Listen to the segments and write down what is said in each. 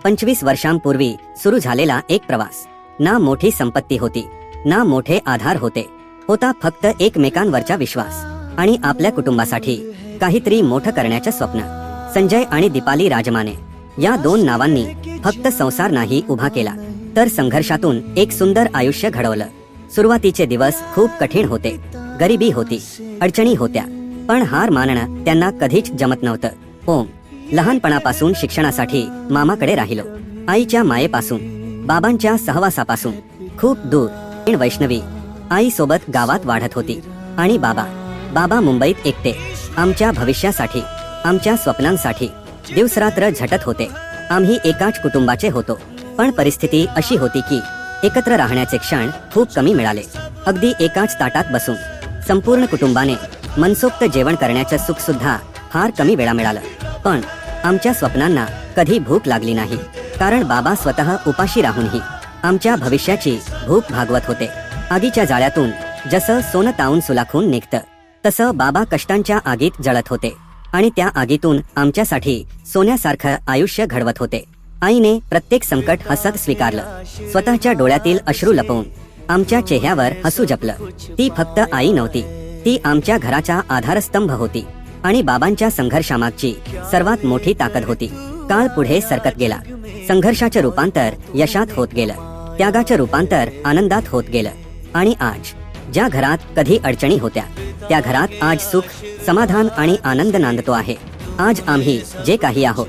25 वर्षांपूर्वी सुरू झालेला एक प्रवास. ना मोठी संपत्ती होती, ना मोठे आधार होते. होता फक्त एकमेकांवरचा विश्वास आणि आपल्या कुटुंबासाठी काहीतरी मोठं करण्याचं स्वप्न. संजय आणि दीपाली राजमाने या 2 नावांनी फक्त संसार नाही उभा केला, तर संघर्षातून एक सुंदर आयुष्य घडवलं. सुरुवातीचे दिवस खूप कठीण होते. गरिबी होती, अडचणी होत्या, पण हार मानणं त्यांना कधीच जमत नव्हतं. ओम लहानपणापासून शिक्षणासाठी मामाकडे राहिलो. आईच्या मायेपासून, बाबांच्या सहवासापासून खूप दूर. वैष्णवी आई सोबत गावात वाढत होती आणि बाबा मुंबईत एकटे. आमच्या भविष्यासाठी, आमच्या स्वप्नांसाठी दिवसरात्र झटत होते. आम्ही एकाच कुटुंबाचे होतो, पण परिस्थिती अशी होती की एकत्र राहण्याचे क्षण खूप कमी मिळाले. अगदी एकाच ताटात बसून संपूर्ण कुटुंबाने मनसोक्त जेवण करण्याचं सुख सुद्धा फार कमी वेळा मिळालं. पण आमच्या स्वप्नांना कधी भूक लागली नाही, कारण बाबा स्वतः उपाशी राहूनही आमच्या भविष्याची भूक भागवत होते. आगीच्या जाळ्यातून जसं सोनं तावून सुलाखून निघतं, तसं बाबा कष्टांच्या आगीत जळत होते आणि त्या आगीतून आमच्यासाठी सोन्यासारखं आयुष्य घडवत होते. आईने प्रत्येक संकट हसत स्वीकारलं, स्वतःच्या डोळ्यातील अश्रू लपवून आमच्या चेहऱ्यावर हसू जपलं. ती फक्त आई नव्हती, ती आमच्या घराचा आधारस्तंभ होती आणि बाबांच्या संघर्षामागची सर्वात मोठी ताकद होती. काळ पुढे सरकत गेला. संघर्षाचं रूपांतर यशात होत गेलं, त्यागाचं रूपांतर आनंदात होत गेलं. आणि आज ज्या घरात कधी अडचणी होत्या, त्या घरात आज सुख, समाधान आणि आनंद नांदतो आहे. आज आम्ही जे काही आहोत,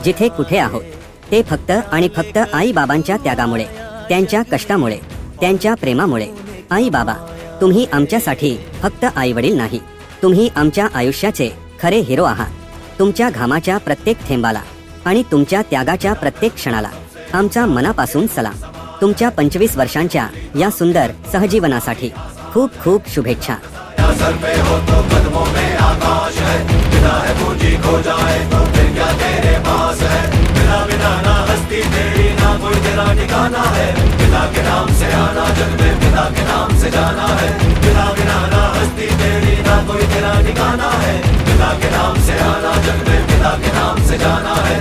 जिथे कुठे आहोत, ते फक्त आणि फक्त आई बाबांच्या त्यागामुळे, त्यांच्या कष्टामुळे, त्यांच्या प्रेमामुळे. आई बाबा, तुम्ही आमच्यासाठी फक्त आई वडील नाही, तुम्ही आमच्या आयुष्याचे खरे हिरो आहात. तुमच्या घामाच्या प्रत्येक थेंबाला आणि तुमच्या त्यागाच्या प्रत्येक क्षणाला आमचा मनापासून सलाम. तुमच्या 25 वर्षांच्या या सुंदर सहजीवनासाठी खूप खूप शुभेच्छा. सर पे हो तो कदमों में आकाश है, बिना है पूंजी खो जाए तो फिर क्या तेरे पास है. बिना बिना ना हस्ती तेरी, ना कोई तेरा ठिकाना है. पिता के नाम से आना जग में, पिता के नाम से जाना है. बिना बिना ना हस्ती तेरी, ना कोई तेरा ठिकाना है. पिता के नाम से आना जग में, पिता के नाम से जाना है.